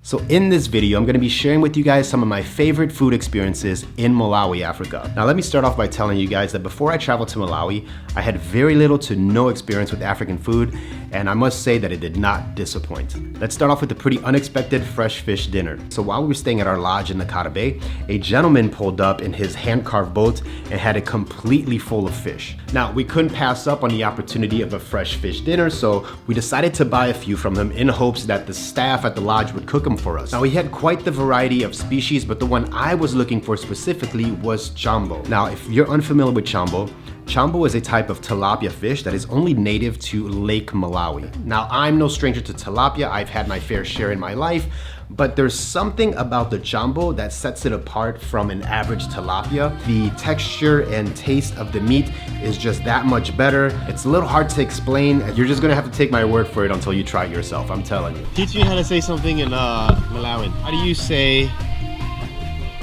So in this video, I'm gonna be sharing with you guys some of my favorite food experiences in Malawi, Africa. Now let me start off by telling you guys that before I traveled to Malawi, I had very little to no experience with African food, and I must say that it did not disappoint. Let's start off with a pretty unexpected fresh fish dinner. So while we were staying at our lodge in Nakata Bay, a gentleman pulled up in his hand-carved boat and had it completely full of fish. Now we couldn't pass up on the opportunity of a fresh fish dinner, so we decided to buy a few from him in hopes that the staff at the lodge would cook them for us. Now he had quite the variety of species, but the one I was looking for specifically was Chambo. Now if you're unfamiliar with Chambo, Chambo is a type of tilapia fish that is only native to Lake Malawi. Now I'm no stranger to tilapia, I've had my fair share in my life, but there's something about the Chambo that sets it apart from an average tilapia. The texture and taste of the meat is just that much better. It's a little hard to explain. You're just gonna have to take my word for it until you try it yourself, I'm telling you. Teach me how to say something in Malawian. How do you say,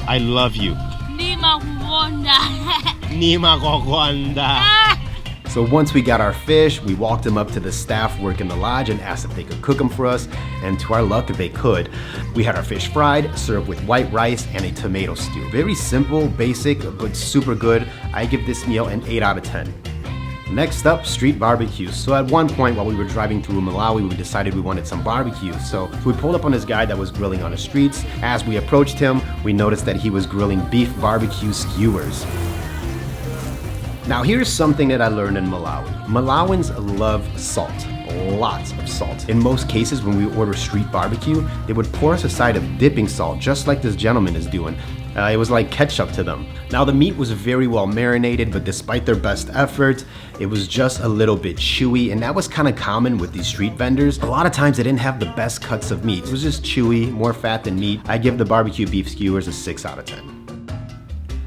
I love you? Nima Nima. So once we got our fish, we walked them up to the staff working the lodge and asked if they could cook them for us, and to our luck, they could. We had our fish fried, served with white rice and a tomato stew. Very simple, basic, but super good. I give this meal an 8 out of 10. Next up, street barbecues. So at one point while we were driving through Malawi, we decided we wanted some barbecue. So we pulled up on this guy that was grilling on the streets. As we approached him, we noticed that he was grilling beef barbecue skewers. Now here's something that I learned in Malawi. Malawans love salt, lots of salt. In most cases when we order street barbecue, they would pour us a side of dipping salt, just like this gentleman is doing. It was like ketchup to them. Now the meat was very well marinated, but despite their best effort, it was just a little bit chewy, and that was kind of common with these street vendors. A lot of times they didn't have the best cuts of meat. It was just chewy, more fat than meat. I give the barbecue beef skewers a 6 out of 10.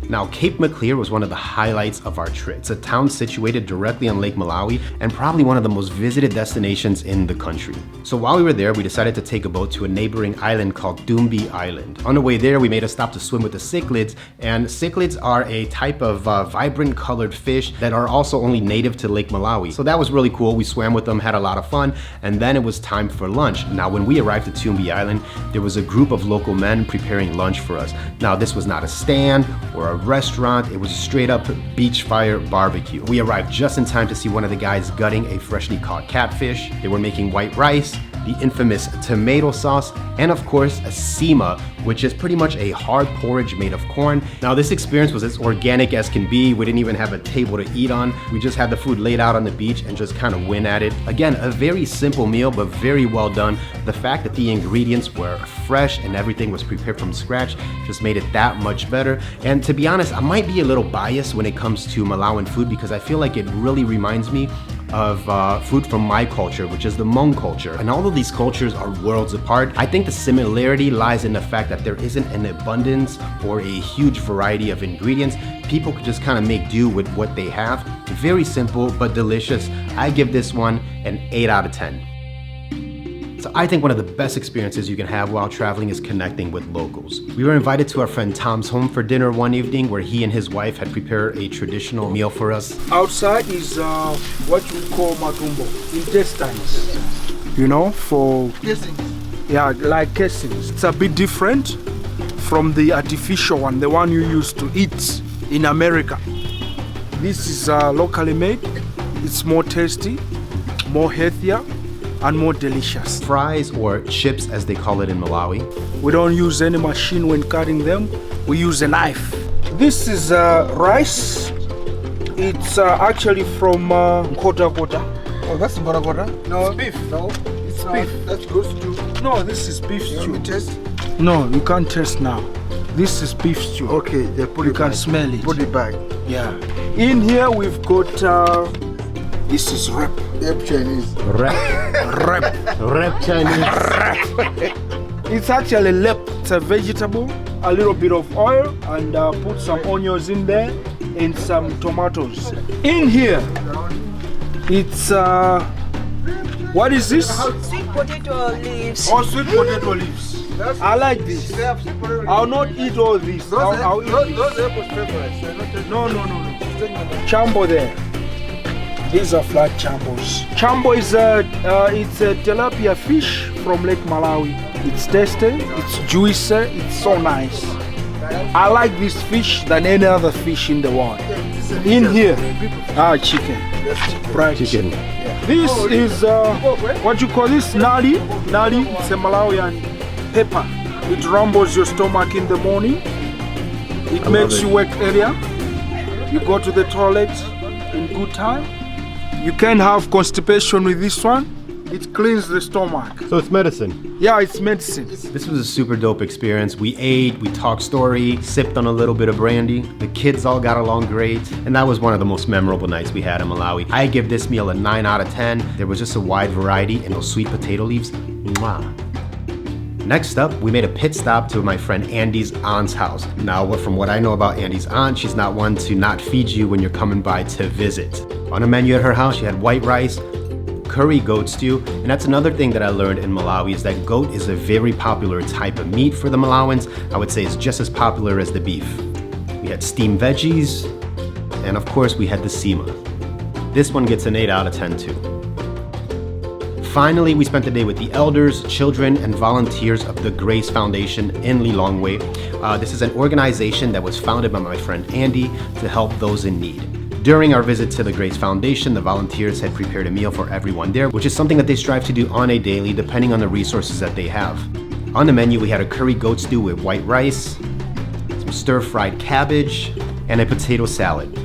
Now, Cape Maclear was one of the highlights of our trip. It's a town situated directly on Lake Malawi and probably one of the most visited destinations in the country. So while we were there, we decided to take a boat to a neighboring island called Dumbi Island. On the way there, we made a stop to swim with the cichlids, and cichlids are a type of vibrant colored fish that are also only native to Lake Malawi. So that was really cool. We swam with them, had a lot of fun, and then it was time for lunch. Now, when we arrived at Dumbi Island, there was a group of local men preparing lunch for us. Now, this was not a stand or a restaurant, it was a straight up beach fire barbecue. We arrived just in time to see one of the guys gutting a freshly caught catfish. They were making white rice, the infamous tomato sauce, and of course a sima, which is pretty much a hard porridge made of corn. Now this experience was as organic as can be. We didn't even have a table to eat on. We just had the food laid out on the beach and just kind of went at it. Again, a very simple meal, but very well done. The fact that the ingredients were fresh and everything was prepared from scratch just made it that much better. And to be honest, I might be a little biased when it comes to Malawian food because I feel like it really reminds me of food from my culture, which is the Hmong culture. And although these cultures are worlds apart, I think the similarity lies in the fact that there isn't an abundance or a huge variety of ingredients. People could just kind of make do with what they have. Very simple, but delicious. I give this one an 8 out of 10. So I think one of the best experiences you can have while traveling is connecting with locals. We were invited to our friend Tom's home for dinner one evening where he and his wife had prepared a traditional meal for us. Outside is what we call matumbo, intestines, you know, for casings. Yeah, like casings. It's a bit different from the artificial one, the one you used to eat in America. This is locally made. It's more tasty, more healthier, and more delicious. Fries, or chips as they call it in Malawi. We don't use any machine when cutting them. We use a knife. This is rice. It's actually from Kota Kota. Oh, that's Kota Kota? No, it's beef. No, it's beef. That's goat stew. No, this is beef stew. You taste? No, you can't taste now. This is beef stew. Okay, yeah, put you it can back. smell it. Put it back. Yeah. In here we've got this is rep. Rep Chinese. Rep Chinese. It's actually lep. It's a vegetable. A little bit of oil and put some onions in there and some tomatoes. In here, it's what is this? Sweet potato leaves. Oh, sweet potato leaves. I like this. I'll not eat all this. I'll eat this. No. Chambo there. These are flat chambos. Chambo is it's a tilapia fish from Lake Malawi. It's tasty, it's juicy, it's so nice. I like this fish than any other fish in the world. In here, chicken. Fried Chicken. This is what you call this? Nali. Nali, it's a Malawian pepper. It rumbles your stomach in the morning. It makes you wake earlier. You go to the toilet in good time. You can have constipation with this one. It cleans the stomach. So it's medicine. Yeah, it's medicine. This was a super dope experience. We ate, we talked story, sipped on a little bit of brandy. The kids all got along great, and that was one of the most memorable nights we had in Malawi. I give this meal a 9 out of 10. There was just a wide variety, and those sweet potato leaves, mwah. Next up, we made a pit stop to my friend Andy's aunt's house. Now, from what I know about Andy's aunt, she's not one to not feed you when you're coming by to visit. On the menu at her house, she had white rice, curry goat stew, and that's another thing that I learned in Malawi is that goat is a very popular type of meat for the Malawans. I would say it's just as popular as the beef. We had steamed veggies, and of course we had the sima. This one gets an 8 out of 10 too. Finally, we spent the day with the elders, children, and volunteers of the Grace Foundation in Lilongwe. This is an organization that was founded by my friend Andy to help those in need. During our visit to the Grace Foundation, the volunteers had prepared a meal for everyone there, which is something that they strive to do on a daily, depending on the resources that they have. On the menu, we had a curry goat stew with white rice, some stir-fried cabbage, and a potato salad.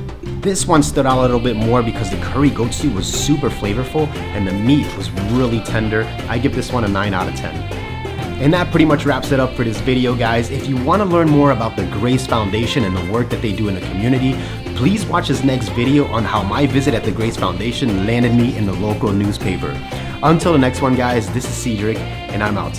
This one stood out a little bit more because the curry goat stew was super flavorful and the meat was really tender. I give this one a 9 out of 10. And that pretty much wraps it up for this video, guys. If you want to learn more about the Grace Foundation and the work that they do in the community, please watch this next video on how my visit at the Grace Foundation landed me in the local newspaper. Until the next one, guys, this is Cedric, and I'm out.